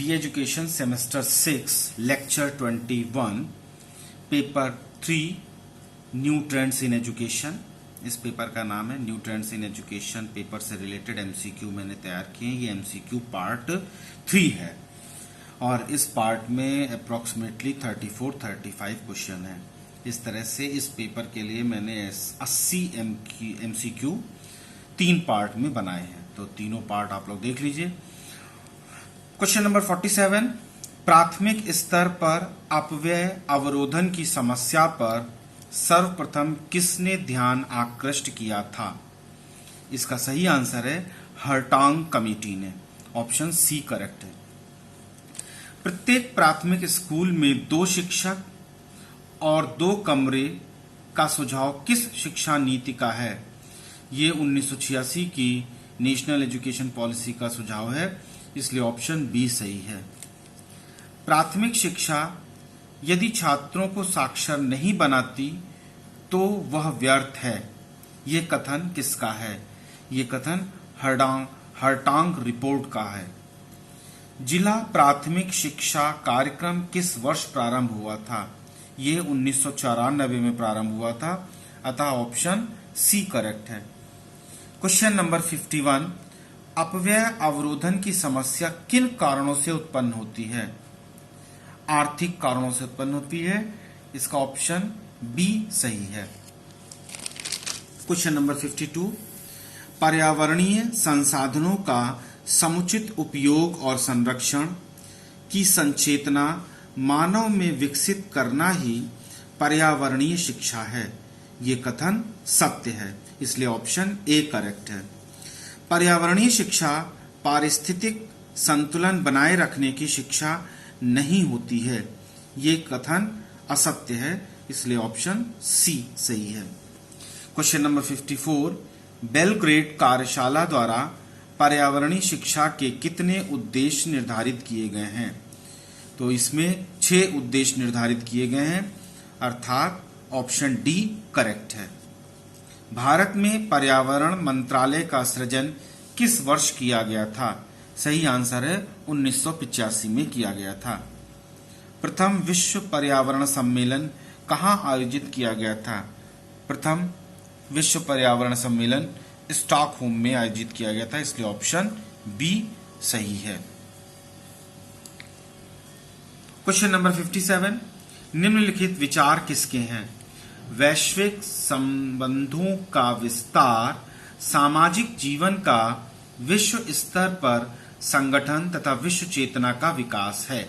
D education semester 6 lecture 21 paper 3 new trends in education. इस paper का नाम है new trends in education. Paper से रिलेटेड एमसीक्यू मैंने तैयार किए हैं। ये एमसीक्यू पार्ट 3 है और इस पार्ट में अप्रोक्सीमेटली 34-35 क्वेश्चन है। इस तरह से इस पेपर के लिए मैंने 80 एमसीक्यू 3 पार्ट में बनाए हैं, तो तीनों पार्ट आप लोग देख लीजिए। क्वेश्चन नंबर 47, प्राथमिक स्तर पर अपव्यय अवरोधन की समस्या पर सर्वप्रथम किसने ध्यान आकृष्ट किया था? इसका सही आंसर है हर्टांग कमेटी ने। ऑप्शन सी करेक्ट है। प्रत्येक प्राथमिक स्कूल में 2 शिक्षक और 2 कमरे का सुझाव किस शिक्षा नीति का है? ये 1986 की नेशनल एजुकेशन पॉलिसी का सुझाव है, इसलिए ऑप्शन बी सही है। प्राथमिक शिक्षा यदि छात्रों को साक्षर नहीं बनाती तो वह व्यर्थ है। ये कथन किसका है? ये कथन हर्टांग रिपोर्ट का है। जिला प्राथमिक शिक्षा कार्यक्रम किस वर्ष प्रारंभ हुआ था? ये 1994 में प्रारंभ हुआ था, अतः ऑप्शन सी करेक्ट है। क्वेश्चन नंबर 51, अपव्यय अवरोधन की समस्या किन कारणों से उत्पन्न होती है? आर्थिक कारणों से उत्पन्न होती है, इसका ऑप्शन बी सही है। क्वेश्चन नंबर 52, पर्यावरणीय संसाधनों का समुचित उपयोग और संरक्षण की संचेतना मानव में विकसित करना ही पर्यावरणीय शिक्षा है। ये कथन सत्य है, इसलिए ऑप्शन ए करेक्ट है। पर्यावरणीय शिक्षा पारिस्थितिक संतुलन बनाए रखने की शिक्षा नहीं होती है। ये कथन असत्य है, इसलिए ऑप्शन सी सही है। क्वेश्चन नंबर 54, बेलग्रेड कार्यशाला द्वारा पर्यावरणीय शिक्षा के कितने उद्देश्य निर्धारित किए गए हैं? तो इसमें 6 उद्देश्य निर्धारित किए गए हैं, अर्थात ऑप्शन डी करेक्ट है। भारत में पर्यावरण मंत्रालय का सृजन किस वर्ष किया गया था? सही आंसर है 1985 में किया गया था। प्रथम विश्व पर्यावरण सम्मेलन कहाँ आयोजित किया गया था? प्रथम विश्व पर्यावरण सम्मेलन स्टॉकहोम में आयोजित किया गया था, इसलिए ऑप्शन बी सही है। क्वेश्चन नंबर 57, निम्नलिखित विचार किसके हैं? वैश्विक संबंधों का विस्तार, सामाजिक जीवन का विश्व स्तर पर संगठन तथा विश्व चेतना का विकास है।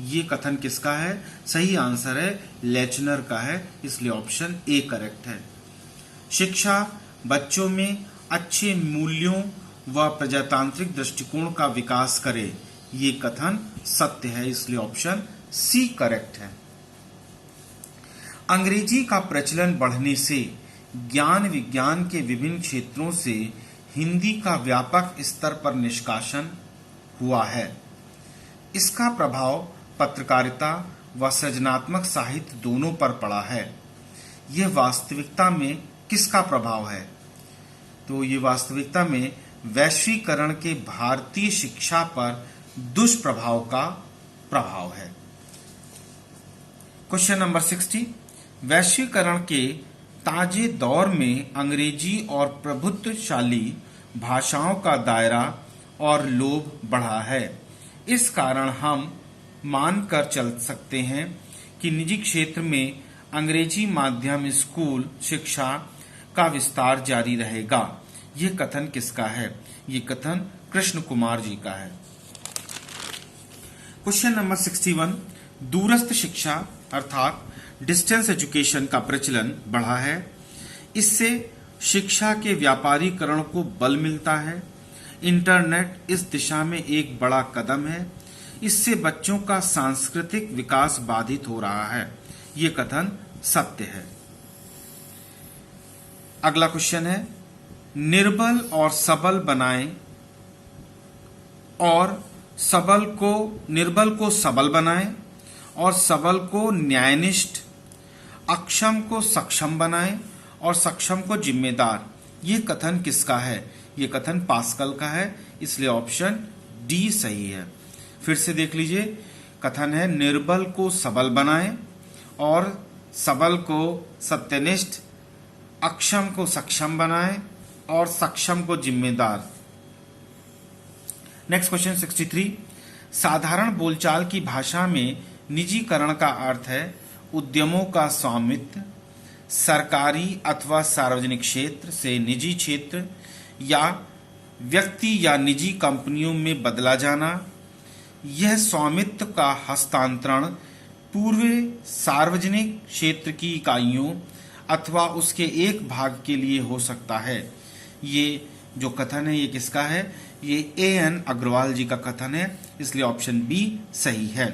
ये कथन किसका है? सही आंसर है लेचनर का है, इसलिए ऑप्शन ए करेक्ट है। शिक्षा बच्चों में अच्छे मूल्यों व प्रजातांत्रिक दृष्टिकोण का विकास करे। ये कथन सत्य है, इसलिए ऑप्शन सी करेक्ट है। अंग्रेजी का प्रचलन बढ़ने से ज्ञान विज्ञान के विभिन्न क्षेत्रों से हिंदी का व्यापक स्तर पर निष्कासन हुआ है। इसका प्रभाव पत्रकारिता व सृजनात्मक साहित्य दोनों पर पड़ा है। यह वास्तविकता में किसका प्रभाव है? तो ये वास्तविकता में वैश्वीकरण के भारतीय शिक्षा पर दुष्प्रभाव का प्रभाव है। क्वेश्चन नंबर 60, वैश्वीकरण के ताजे दौर में अंग्रेजी और प्रभुत्वशाली भाषाओं का दायरा और लोभ बढ़ा है। इस कारण हम मानकर चल सकते हैं कि निजी क्षेत्र में अंग्रेजी माध्यम स्कूल शिक्षा का विस्तार जारी रहेगा। ये कथन किसका है? ये कथन कृष्ण कुमार जी का है। क्वेश्चन नंबर 61, दूरस्थ शिक्षा अर्थात डिस्टेंस एजुकेशन का प्रचलन बढ़ा है। इससे शिक्षा के व्यापारीकरण को बल मिलता है। इंटरनेट इस दिशा में एक बड़ा कदम है। इससे बच्चों का सांस्कृतिक विकास बाधित हो रहा है। ये कथन सत्य है। अगला क्वेश्चन है, निर्बल और सबल बनाएं और निर्बल को सबल बनाएं और सबल को न्यायनिष्ठ, अक्षम को सक्षम बनाएं और सक्षम को जिम्मेदार। ये कथन किसका है? ये कथन पास्कल का है, इसलिए ऑप्शन डी सही है। फिर से देख लीजिए, कथन है निर्बल को सबल बनाएं और सबल को सत्यनिष्ठ, अक्षम को सक्षम बनाएं और सक्षम को जिम्मेदार। नेक्स्ट क्वेश्चन 63, साधारण बोलचाल की भाषा में निजीकरण का अर्थ है उद्यमों का स्वामित्व, सरकारी अथवा सार्वजनिक क्षेत्र से निजी क्षेत्र या व्यक्ति या निजी कंपनियों में बदला जाना। यह स्वामित्व का हस्तांतरण पूर्व सार्वजनिक क्षेत्र की इकाइयों अथवा उसके एक भाग के लिए हो सकता है। ये जो कथन है ये किसका है? ये A.N. अग्रवाल जी का कथन है, इसलिए ऑप्शन बी सही है।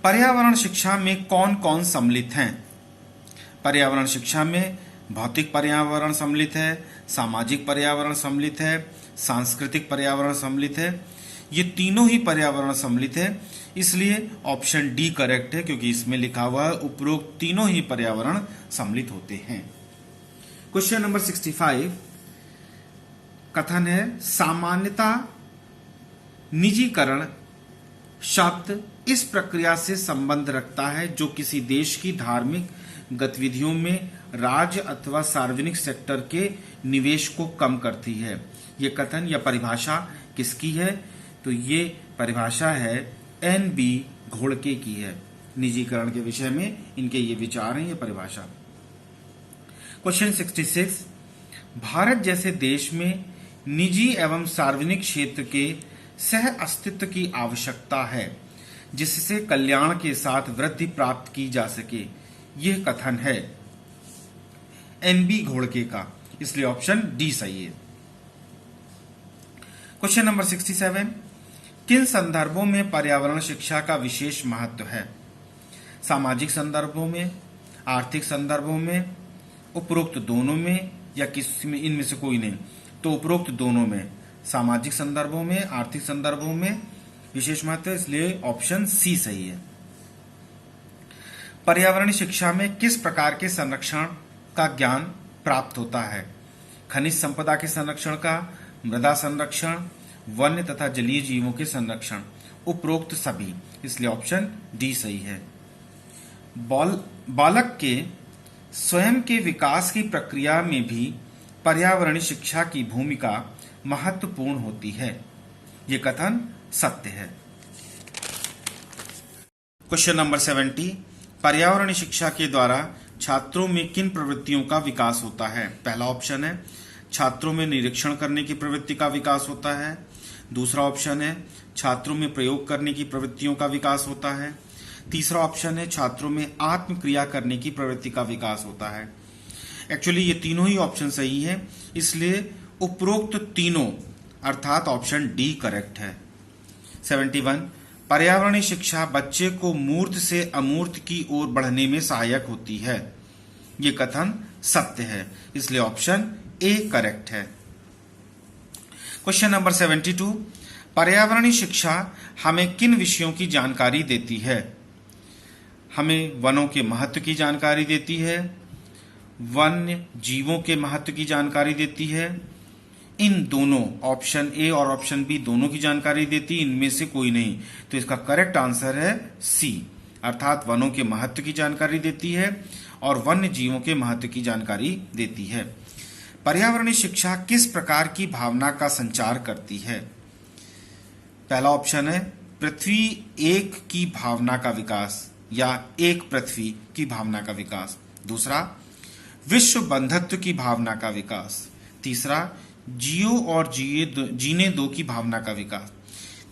पर्यावरण शिक्षा में कौन कौन सम्मिलित हैं? पर्यावरण शिक्षा में भौतिक पर्यावरण सम्मिलित है, सामाजिक पर्यावरण सम्मिलित है, सांस्कृतिक पर्यावरण सम्मिलित है। ये तीनों ही पर्यावरण सम्मिलित है, इसलिए ऑप्शन डी करेक्ट है, क्योंकि इसमें लिखा हुआ है उपरोक्त तीनों ही पर्यावरण सम्मिलित होते हैं। क्वेश्चन नंबर 65, कथन है सामान्यता निजीकरण शब्द इस प्रक्रिया से संबंध रखता है जो किसी देश की धार्मिक गतिविधियों में राज्य अथवा सार्वजनिक सेक्टर के निवेश को कम करती है। ये कथन या परिभाषा किसकी है? तो ये परिभाषा है N.B. घोड़के की है। निजीकरण के विषय में इनके ये विचार हैं, ये परिभाषा। क्वेश्चन 66, भारत जैसे देश में निजी एवं सार्वजनिक क्षेत्र के सह अस्तित्व की आवश्यकता है जिससे कल्याण के साथ वृद्धि प्राप्त की जा सके। यह कथन है N.B. घोड़के का, इसलिए ऑप्शन डी सही है। क्वेश्चन नंबर 67, किन संदर्भों में पर्यावरण शिक्षा का विशेष महत्व है? सामाजिक संदर्भों में, आर्थिक संदर्भों में, उपरोक्त दोनों में, या किसी में इनमें से कोई नहीं? तो उपरोक्त दोनों में, सामाजिक संदर्भों में, आर्थिक संदर्भों में विशेष महत्व है, इसलिए ऑप्शन सी सही है। पर्यावरण शिक्षा में किस प्रकार के संरक्षण का ज्ञान प्राप्त होता है? खनिज संपदा के संरक्षण का, मृदा संरक्षण, वन्य तथा जलीय जीवों के संरक्षण, उपरोक्त सभी, इसलिए ऑप्शन डी सही है। बालक के स्वयं के विकास की प्रक्रिया में भी पर्यावरणीय शिक्षा की भूमिका महत्वपूर्ण होती है। यह कथन सत्य है। क्वेश्चन नंबर 70, पर्यावरणीय शिक्षा के द्वारा छात्रों में किन प्रवृत्तियों का विकास होता है? पहला ऑप्शन है छात्रों में निरीक्षण करने की प्रवृत्ति का विकास होता है। दूसरा ऑप्शन है छात्रों में प्रयोग करने की प्रवृत्तियों का विकास होता है। तीसरा ऑप्शन है छात्रों में आत्मक्रिया करने की प्रवृत्ति का विकास होता है। एक्चुअली ये तीनों ही ऑप्शन सही है, इसलिए उपरोक्त तीनों अर्थात ऑप्शन डी करेक्ट है। 71, पर्यावरणीय शिक्षा बच्चे को मूर्त से अमूर्त की ओर बढ़ने में सहायक होती है। ये कथन सत्य है, इसलिए ऑप्शन ए करेक्ट है। क्वेश्चन नंबर 72, पर्यावरणीय शिक्षा हमें किन विषयों की जानकारी देती है? हमें वनों के महत्व की जानकारी देती है, वन्य जीवों के महत्व की जानकारी देती है, इन दोनों ऑप्शन ए और ऑप्शन बी दोनों की जानकारी देती है, इनमें से कोई नहीं। तो इसका करेक्ट आंसर है सी, अर्थात वनों के महत्व की जानकारी देती है और वन्य जीवों के महत्व की जानकारी देती है। पर्यावरणीय शिक्षा किस प्रकार की भावना का संचार करती है? पहला ऑप्शन है पृथ्वी एक की भावना का विकास या एक पृथ्वी की भावना का विकास। दूसरा विश्व बंधुत्व की भावना का विकास। तीसरा जियो और जीने दो की भावना का विकास।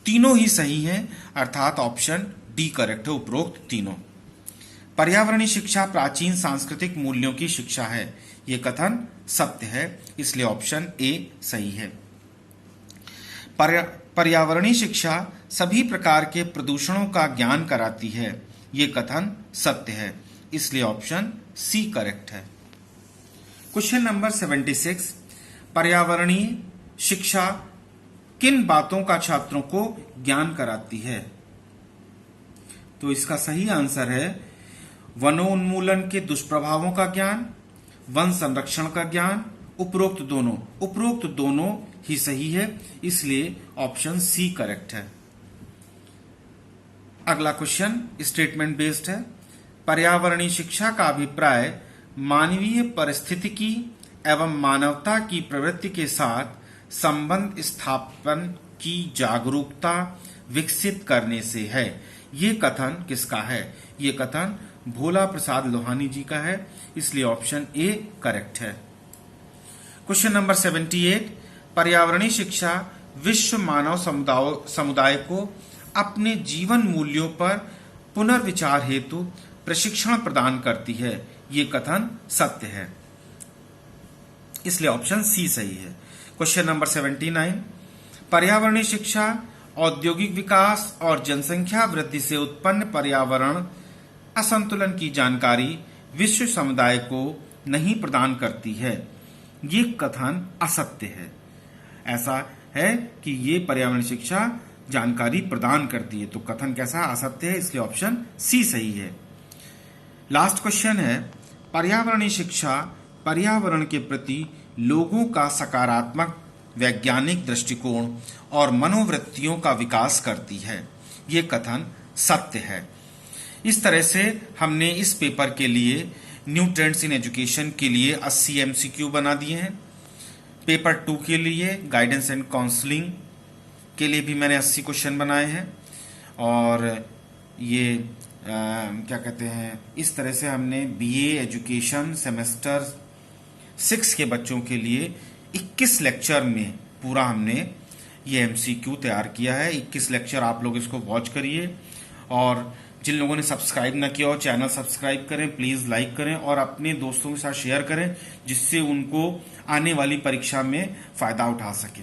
तीनों ही सही हैं, अर्थात ऑप्शन डी करेक्ट है, उपरोक्त तीनों। पर्यावरणीय शिक्षा प्राचीन सांस्कृतिक मूल्यों की शिक्षा है। यह कथन सत्य है, इसलिए ऑप्शन ए सही है। पर्यावरणीय शिक्षा सभी प्रकार के प्रदूषणों का ज्ञान कराती है। यह कथन सत्य है, इसलिए ऑप्शन सी करेक्ट है। क्वेश्चन नंबर 76, पर्यावरणीय शिक्षा किन बातों का छात्रों को ज्ञान कराती है? तो इसका सही आंसर है वनोन्मूलन के दुष्प्रभावों का ज्ञान, वन संरक्षण का ज्ञान, उपरोक्त दोनों। उपरोक्त दोनों ही सही है, इसलिए ऑप्शन सी करेक्ट है। अगला क्वेश्चन स्टेटमेंट बेस्ड है। पर्यावरणीय शिक्षा का अभिप्राय मानवीय पारिस्थितिकी एवं मानवता की प्रवृत्ति के साथ संबंध स्थापन की जागरूकता विकसित करने से है। ये कथन किसका है? ये कथन भोला प्रसाद लोहानी जी का है, इसलिए ऑप्शन ए करेक्ट है। क्वेश्चन नंबर 78, पर्यावरणीय शिक्षा विश्व मानव समुदाय को अपने जीवन मूल्यों पर पुनर्विचार हेतु प्रशिक्षण प्रदान करती है। ये कथन सत्य है, इसलिए ऑप्शन सी सही है। क्वेश्चन नंबर 79, पर्यावरणीय शिक्षा औद्योगिक विकास और जनसंख्या वृद्धि से उत्पन्न पर्यावरण असंतुलन की जानकारी विश्व समुदाय को नहीं प्रदान करती है। ये कथन असत्य है। ऐसा है कि ये पर्यावरण शिक्षा जानकारी प्रदान करती है, तो कथन कैसा? असत्य है, इसलिए ऑप्शन सी सही है। लास्ट क्वेश्चन है, पर्यावरणीय शिक्षा पर्यावरण के प्रति लोगों का सकारात्मक वैज्ञानिक दृष्टिकोण और मनोवृत्तियों का विकास करती है। ये कथन सत्य है। इस तरह से हमने इस पेपर के लिए न्यू ट्रेंड्स इन एजुकेशन के लिए 80 MCQ बना दिए हैं। पेपर 2 के लिए गाइडेंस एंड काउंसलिंग के लिए भी मैंने 80 क्वेश्चन बनाए हैं। और ये क्या कहते हैं, इस तरह से हमने BA एजुकेशन सेमेस्टर 6 के बच्चों के लिए 21 लेक्चर में पूरा हमने ये MCQ तैयार किया है। 21 लेक्चर आप लोग इसको वॉच करिए, और जिन लोगों ने सब्सक्राइब ना किया हो चैनल सब्सक्राइब करें, प्लीज लाइक करें और अपने दोस्तों के साथ शेयर करें, जिससे उनको आने वाली परीक्षा में फायदा उठा सके।